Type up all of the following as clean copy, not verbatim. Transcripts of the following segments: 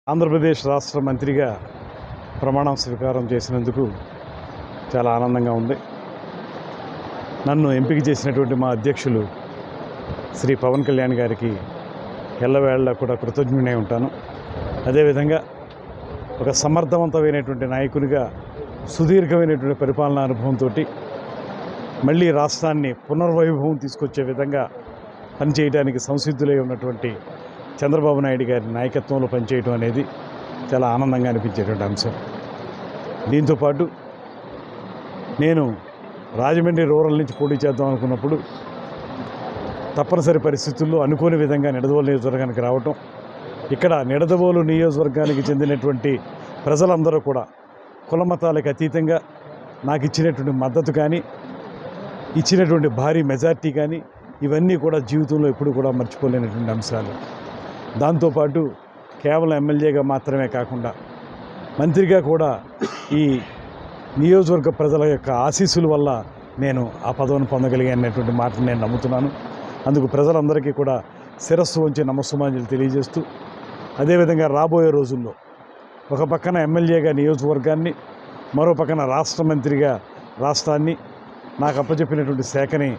ఆంధ్రప్రదేశ్ రాష్ట్ర మంత్రిగా ప్రమాణం స్వీకారం చేసినందుకు చాలా ఆనందంగా ఉంది. నన్ను ఎంపిక చేసినటువంటి మా అధ్యక్షులు శ్రీ పవన్ కళ్యాణ్ గారికి ఎల్లవేళలా కూడా కృతజ్ఞుడై ఉంటాను. అదేవిధంగా ఒక సమర్థవంతమైనటువంటి నాయకునిగా సుదీర్ఘమైనటువంటి పరిపాలనా అనుభవంతో మళ్ళీ రాష్ట్రాన్ని పునర్వైభవం తీసుకొచ్చే విధంగా పనిచేయడానికి సంసిద్ధులై ఉన్నటువంటి చంద్రబాబు నాయుడు గారి నాయకత్వంలో పనిచేయడం అనేది చాలా ఆనందంగా అనిపించేటువంటి అంశం. దీంతోపాటు నేను రాజమండ్రి రూరల్ నుంచి పోటీ చేద్దాం అనుకున్నప్పుడు తప్పనిసరి పరిస్థితుల్లో అనుకోని విధంగా నిడదవోలు నియోజకవర్గానికి రావటం, ఇక్కడ నిడదవోలు నియోజకవర్గానికి చెందినటువంటి ప్రజలందరూ కూడా కులమతాలకు అతీతంగా నాకు ఇచ్చినటువంటి మద్దతు కానీ, ఇచ్చినటువంటి భారీ మెజార్టీ కానీ ఇవన్నీ కూడా జీవితంలో ఎప్పుడు కూడా మర్చిపోలేనటువంటి అంశాలు. దాంతోపాటు కేవలం ఎమ్మెల్యేగా మాత్రమే కాకుండా మంత్రిగా కూడా ఈ నియోజకవర్గ ప్రజల యొక్క ఆశీస్సుల వల్ల నేను ఆ పదవిని పొందగలిగాననేటువంటి మాటను నేను నమ్ముతున్నాను. అందుకు ప్రజలందరికీ కూడా శిరస్సు వంచి నమస్సుమాంజలి తెలియజేస్తూ, అదేవిధంగా రాబోయే రోజుల్లో ఒక పక్కన ఎమ్మెల్యేగా నియోజకవర్గాన్ని, మరో పక్కన రాష్ట్ర మంత్రిగా రాష్ట్రాన్ని, నాకు అప్పచెప్పినటువంటి శాఖని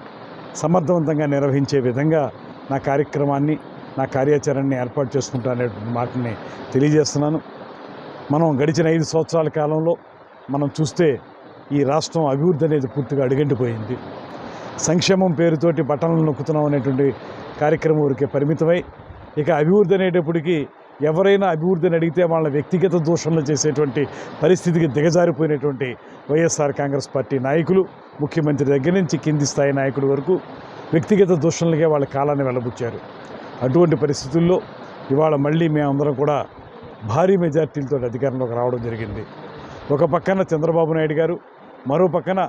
సమర్థవంతంగా నిర్వహించే విధంగా నా కార్యక్రమాన్ని, నా కార్యాచరణని ఏర్పాటు చేసుకుంటా అనేటువంటి మాటని తెలియజేస్తున్నాను. మనం గడిచిన 5 సంవత్సరాల కాలంలో మనం చూస్తే ఈ రాష్ట్రం అభివృద్ధి అనేది పూర్తిగా అడుగంటిపోయింది. సంక్షేమం పేరుతోటి బటన్లు నొక్కుతున్నాం అనేటువంటి కార్యక్రమం వరకే పరిమితమై, ఇక అభివృద్ధి అనేటప్పటికీ ఎవరైనా అభివృద్ధిని అడిగితే వాళ్ళ వ్యక్తిగత దూషణలు చేసేటువంటి పరిస్థితికి దిగజారిపోయినటువంటి వైఎస్ఆర్ కాంగ్రెస్ పార్టీ నాయకులు, ముఖ్యమంత్రి దగ్గర నుంచి కింది స్థాయి నాయకుడి వరకు వ్యక్తిగత దూషణలకే వాళ్ళ కాలాన్ని వెళ్ళబుచ్చారు. అటువంటి పరిస్థితుల్లో ఇవాళ మళ్ళీ మేమందరం కూడా భారీ మెజార్టీలతో అధికారంలోకి రావడం జరిగింది. ఒక పక్కన చంద్రబాబు నాయుడు గారు, మరో పక్కన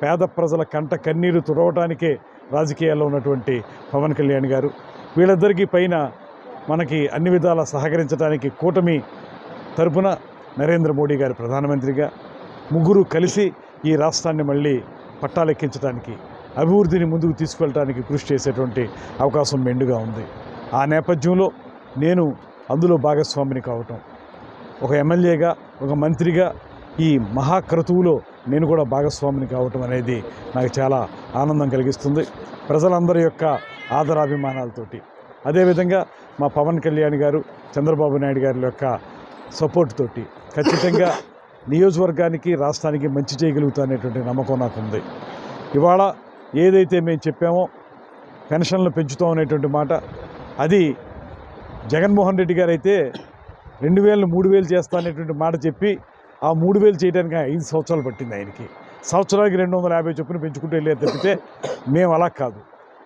పేద ప్రజల కంట కన్నీరు తుడవటానికే రాజకీయాల్లో ఉన్నటువంటి పవన్ కళ్యాణ్ గారు, వీళ్ళిద్దరికీ పైన మనకి అన్ని విధాల సహకరించడానికి కూటమి తరపున నరేంద్ర మోడీ గారు ప్రధానమంత్రిగా, ముగ్గురు కలిసి ఈ రాష్ట్రాన్ని మళ్ళీ పట్టాలెక్కించడానికి, అభివృద్ధిని ముందుకు తీసుకెళ్ళడానికి కృషి చేసేటువంటి అవకాశం మెండుగా ఉంది. ఆ నేపథ్యంలో నేను అందులో భాగస్వామిని కావటం, ఒక ఎమ్మెల్యేగా, ఒక మంత్రిగా ఈ మహాక్రతువులో నేను కూడా భాగస్వామిని కావటం అనేది నాకు చాలా ఆనందం కలిగిస్తుంది. ప్రజలందరి యొక్క ఆదరాభిమానాలతోటి, అదేవిధంగా మా పవన్ కళ్యాణ్ గారు, చంద్రబాబు నాయుడు గారి యొక్క సపోర్ట్ తోటి ఖచ్చితంగా నియోజకవర్గానికి, రాష్ట్రానికి మంచి చేయగలుగుతా అనేటువంటి నమ్మకం నాకు ఉంది. ఇవాళ ఏదైతే మేము చెప్పామో పెన్షన్లు పెంచుతాం అనేటువంటి మాట, అది జగన్మోహన్ రెడ్డి గారు అయితే 2000 3000 చేస్తా అనేటువంటి మాట చెప్పి ఆ 3000 చేయడానికి 5 సంవత్సరాలు పట్టింది ఆయనకి. సంవత్సరానికి 250 చొప్పున పెంచుకుంటూ వెళ్ళే తప్పితే మేము అలా కాదు.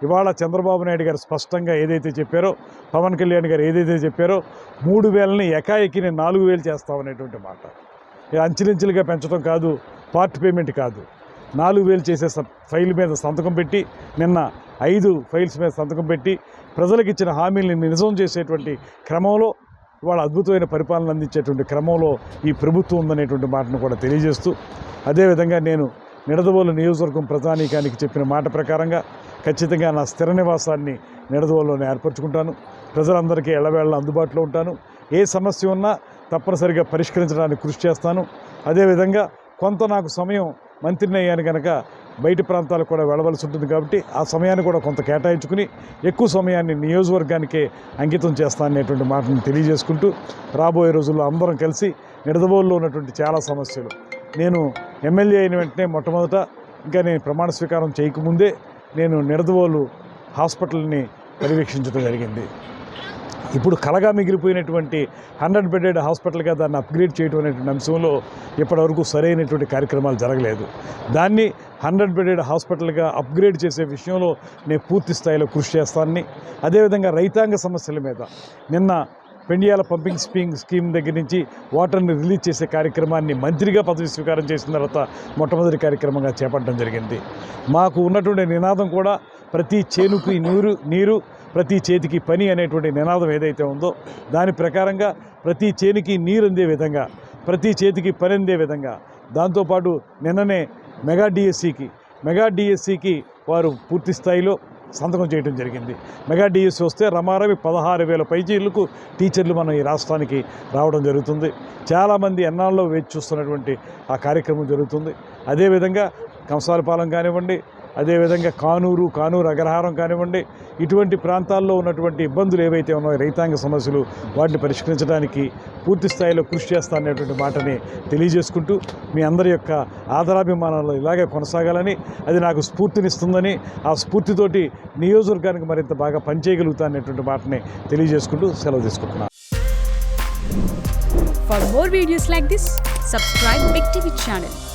ఇవాళ చంద్రబాబు నాయుడు గారు స్పష్టంగా ఏదైతే చెప్పారో, పవన్ కళ్యాణ్ గారు ఏదైతే చెప్పారో 3000ని ఎకాఎకి 4000 చేస్తామనేటువంటి మాట. అంచెలంచెలుగా పెంచడం కాదు, పార్ట్ పేమెంట్ కాదు, 4000 చేసే ఫైల్ మీద సంతకం పెట్టి, నిన్న 5 ఫైల్స్ మీద సంతకం పెట్టి ప్రజలకు ఇచ్చిన హామీల్ని నిజం చేసేటువంటి క్రమంలో, ఇవాళ అద్భుతమైన పరిపాలన అందించేటువంటి క్రమంలో ఈ ప్రభుత్వం ఉందనేటువంటి మాటను కూడా తెలియజేస్తూ, అదేవిధంగా నేను నిడదవోలు నియోజకవర్గం ప్రజానీకానికి చెప్పిన మాట ప్రకారంగా ఖచ్చితంగా నా స్థిర నివాసాన్ని నిడదవోలులోనే ఏర్పరచుకుంటాను. ప్రజలందరికీ ఎల్లవేళ అందుబాటులో ఉంటాను. ఏ సమస్య ఉన్నా తప్పనిసరిగా పరిష్కరించడానికి కృషి చేస్తాను. అదేవిధంగా కొంత నాకు సమయం మంత్రిని అయ్యాను కనుక బయట ప్రాంతాలకు కూడా వెళ్ళవలసి ఉంటుంది కాబట్టి ఆ సమయాన్ని కూడా కొంత కేటాయించుకుని ఎక్కువ సమయాన్ని నియోజకవర్గానికే అంకితం చేస్తాననేటువంటి మాటను తెలియజేసుకుంటూ, రాబోయే రోజుల్లో అందరం కలిసి నిడదవోలులో ఉన్నటువంటి చాలా సమస్యలు, నేను ఎమ్మెల్యే అయిన వెంటనే మొట్టమొదట, ఇంకా నేను ప్రమాణ స్వీకారం చేయకముందే నేను నిడదవోలు హాస్పిటల్ని పర్యవేక్షించడం జరిగింది. ఇప్పుడు కలగా మిగిలిపోయినటువంటి 100 బెడెడ్ హాస్పిటల్గా దాన్ని అప్గ్రేడ్ చేయడం అనేటువంటి అంశంలో ఇప్పటివరకు సరైనటువంటి కార్యక్రమాలు జరగలేదు. దాన్ని 100 బెడెడ్ హాస్పిటల్గా అప్గ్రేడ్ చేసే విషయంలో నేను పూర్తి స్థాయిలో కృషి చేస్తానని, అదేవిధంగా రైతాంగ సమస్యల మీద నిన్న పెండియాల పంపింగ్ స్కీమ్ దగ్గర నుంచి వాటర్ని రిలీజ్ చేసే కార్యక్రమాన్ని మంత్రిగా పదవి స్వీకారం చేసిన తర్వాత మొట్టమొదటి కార్యక్రమంగా చేపట్టడం జరిగింది. మాకు ఉన్నటువంటి నినాదం కూడా ప్రతి చేనుకి నీరు, ప్రతి చేతికి పని అనేటువంటి నినాదం ఏదైతే ఉందో దాని ప్రకారంగా ప్రతి చేనికి నీరు అందే విధంగా, ప్రతి చేతికి పని అందే విధంగా, దాంతోపాటు నిన్ననే మెగా డిఎస్సికి వారు పూర్తి స్థాయిలో సంతకం చేయడం జరిగింది. మెగా డిఎస్సి వస్తే రమారవి 16,000 పైచీలకు టీచర్లు మనం ఈ రాష్ట్రానికి రావడం జరుగుతుంది. చాలామంది ఎన్నాళ్ళలో వేచి చూస్తున్నటువంటి ఆ కార్యక్రమం జరుగుతుంది. అదేవిధంగా కంసాలపాలెం కానివ్వండి, అదేవిధంగా కానూరు అగ్రహారం కానివ్వండి, ఇటువంటి ప్రాంతాల్లో ఉన్నటువంటి ఇబ్బందులు ఏవైతే ఉన్నాయో రైతాంగ సమస్యలు వాటిని పరిష్కరించడానికి పూర్తి స్థాయిలో కృషి చేస్తాననేటువంటి మాటని తెలియజేసుకుంటూ మీ అందరి యొక్క ఆదరాభిమానాలు ఇలాగే కొనసాగాలని, అది నాకు స్ఫూర్తినిస్తుందని, ఆ స్ఫూర్తితోటి నియోజకవర్గానికి మరింత బాగా పనిచేయగలుగుతాననేటువంటి మాటని తెలియజేసుకుంటూ సెలవు తీసుకుంటున్నాను. For more videos like this, subscribe Big TV channel.